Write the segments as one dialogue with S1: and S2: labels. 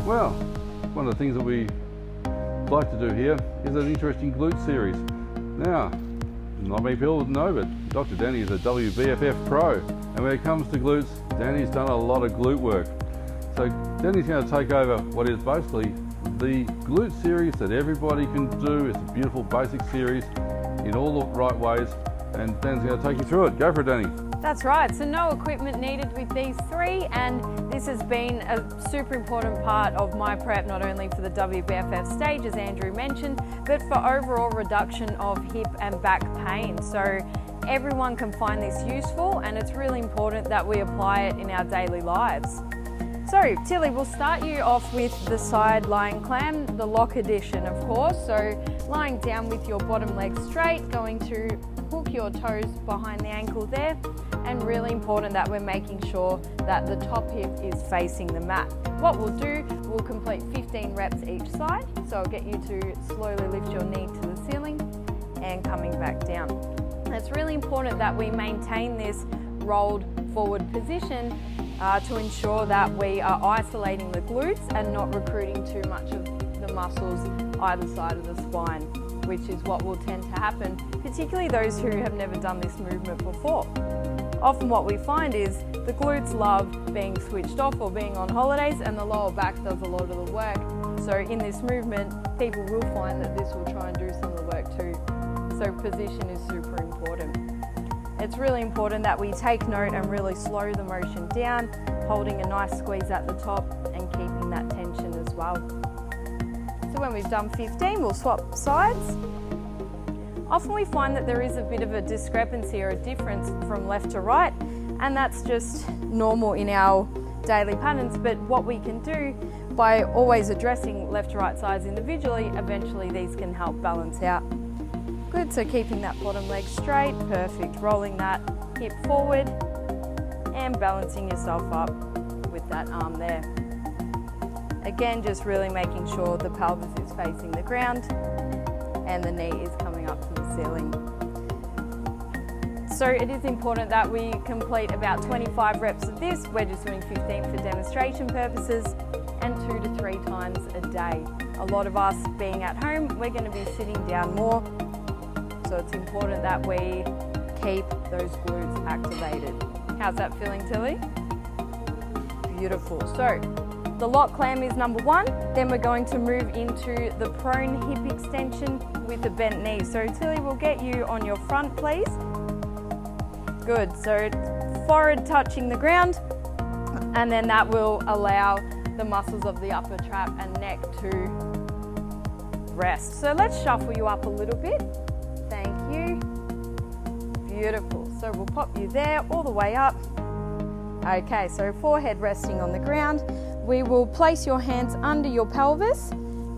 S1: Well, one of the things that we like to do here is an interesting glute series. Now, not many people know, but Dr. Danny is a WBFF pro, and when it comes to glutes, Danny's done a lot of glute work. So Danny's going to take over what is basically the glute series that everybody can do. It's a beautiful basic series in all the right ways, and Danny's going to take you through it. Go for it, Danny.
S2: That's right, so no equipment needed with these three, and this has been a super important part of my prep, not only for the WBFF stage, as Andrew mentioned, but for overall reduction of hip and back pain. So everyone can find this useful, and it's really important that we apply it in our daily lives. So Tilly, we'll start you off with the side lying clam, the lock edition of course. So lying down with your bottom leg straight, going to hook your toes behind the ankle there, and really important that we're making sure that the top hip is facing the mat. What we'll do, we'll complete 15 reps each side. So I'll get you to slowly lift your knee to the ceiling and coming back down. It's really important that we maintain this rolled forward position to ensure that we are isolating the glutes and not recruiting too much of the muscles either side of the spine, which is what will tend to happen, particularly those who have never done this movement before. Often what we find is the glutes love being switched off or being on holidays, and the lower back does a lot of the work. So in this movement, people will find that this will try and do some of the work too. So position is super important. It's really important that we take note and really slow the motion down, holding a nice squeeze at the top and keeping that tension as well. So when we've done 15, we'll swap sides. Often we find that there is a bit of a discrepancy or a difference from left to right, and that's just normal in our daily patterns, but what we can do by always addressing left to right sides individually, eventually these can help balance out. Good, so keeping that bottom leg straight, perfect. Rolling that hip forward and balancing yourself up with that arm there. Again, just really making sure the pelvis is facing the ground and the knee is coming up to the ceiling. So it is important that we complete about 25 reps of this. We're just doing 15 for demonstration purposes, and 2 to 3 times a day. A lot of us being at home, we're going to be sitting down more. So it's important that we keep those glutes activated. How's that feeling, Tilly? Beautiful. So the lock clam is number 1. Then we're going to move into the prone hip extension with the bent knee. So Tilly, we'll get you on your front, please. Good. So forehead touching the ground, and then that will allow the muscles of the upper trap and neck to rest. So let's shuffle you up a little bit. Thank you. Beautiful. So we'll pop you there all the way up. Okay, so forehead resting on the ground. We will place your hands under your pelvis.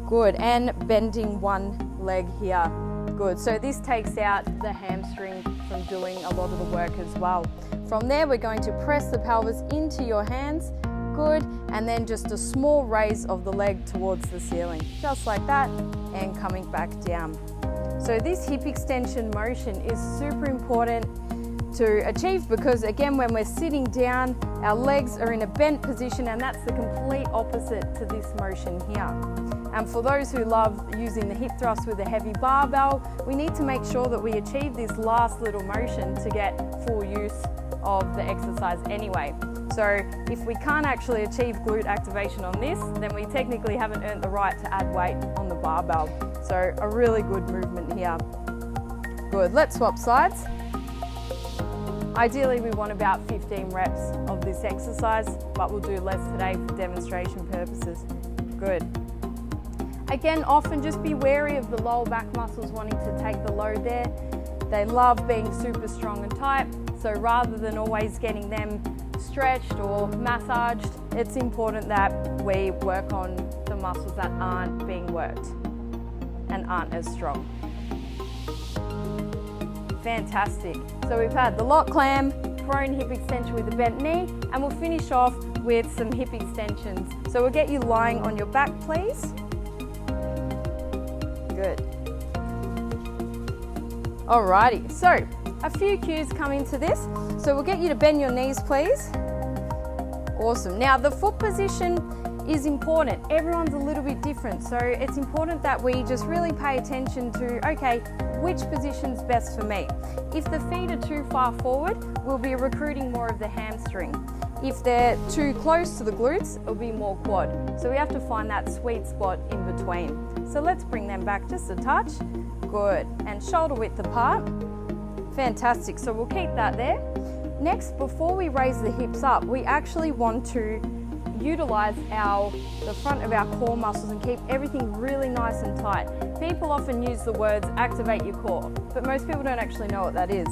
S2: Good, and bending one leg here. Good, so this takes out the hamstring from doing a lot of the work as well. From there, we're going to press the pelvis into your hands. Good, and then just a small raise of the leg towards the ceiling, just like that, and coming back down. So this hip extension motion is super important to achieve because, again, when we're sitting down, our legs are in a bent position, and that's the complete opposite to this motion here. And for those who love using the hip thrust with a heavy barbell, we need to make sure that we achieve this last little motion to get full use of the exercise anyway. So if we can't actually achieve glute activation on this, then we technically haven't earned the right to add weight on the barbell. So a really good movement here. Good, let's swap sides. Ideally, we want about 15 reps of this exercise, but we'll do less today for demonstration purposes. Good. Again, often just be wary of the lower back muscles wanting to take the load there. They love being super strong and tight, so rather than always getting them stretched or massaged, it's important that we work on the muscles that aren't being worked and aren't as strong. Fantastic. So we've had the lock clam, prone hip extension with the bent knee, and we'll finish off with some hip extensions. So we'll get you lying on your back, please. Good. Alrighty, so a few cues come into this. So we'll get you to bend your knees, please. Awesome. Now the foot position is important. Everyone's a little bit different, so it's important that we just really pay attention to, okay, which position's best for me. If the feet are too far forward, we'll be recruiting more of the hamstring. If they're too close to the glutes, it'll be more quad. So we have to find that sweet spot in between. So let's bring them back just a touch. Good, and shoulder width apart. Fantastic, so we'll keep that there. Next, before we raise the hips up, we actually want to utilize the front of our core muscles and keep everything really nice and tight. People often use the words activate your core, but most people don't actually know what that is.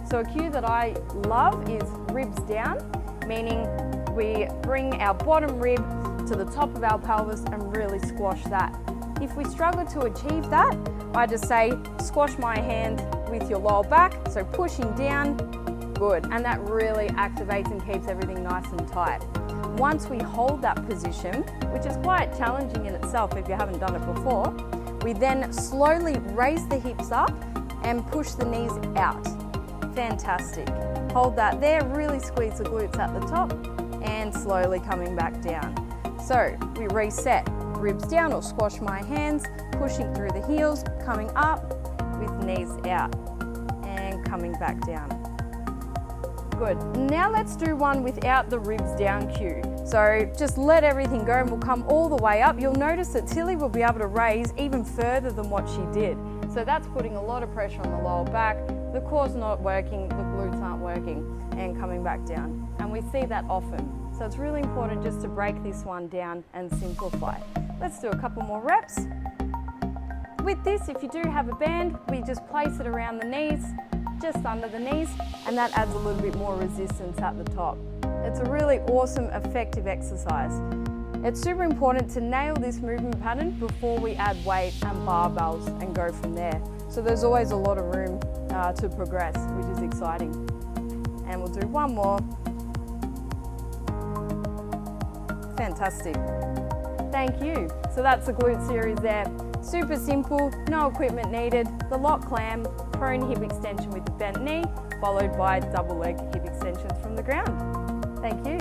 S2: So a cue that I love is ribs down, meaning we bring our bottom rib to the top of our pelvis and really squash that. If we struggle to achieve that, I just say squash my hand with your lower back, so pushing down, good, and that really activates and keeps everything nice and tight. Once we hold that position, which is quite challenging in itself if you haven't done it before, we then slowly raise the hips up and push the knees out. Fantastic. Hold that there, really squeeze the glutes at the top and slowly coming back down. So we reset, ribs down or squash my hands, pushing through the heels, coming up with knees out and coming back down. Good. Now let's do one without the ribs down cue. So just let everything go and we'll come all the way up. You'll notice that Tilly will be able to raise even further than what she did. So that's putting a lot of pressure on the lower back. The core's not working, the glutes aren't working, and coming back down. And we see that often. So it's really important just to break this one down and simplify. Let's do a couple more reps. With this, if you do have a band, we just place it around the knees, just under the knees, and that adds a little bit more resistance at the top. It's a really awesome, effective exercise. It's super important to nail this movement pattern before we add weight and barbells and go from there. So there's always a lot of room to progress, which is exciting. And we'll do one more. Fantastic. Thank you. So that's the glute series there. Super simple, no equipment needed. The lock clam, prone hip extension with the bent knee, followed by double leg hip extensions from the ground. Thank you.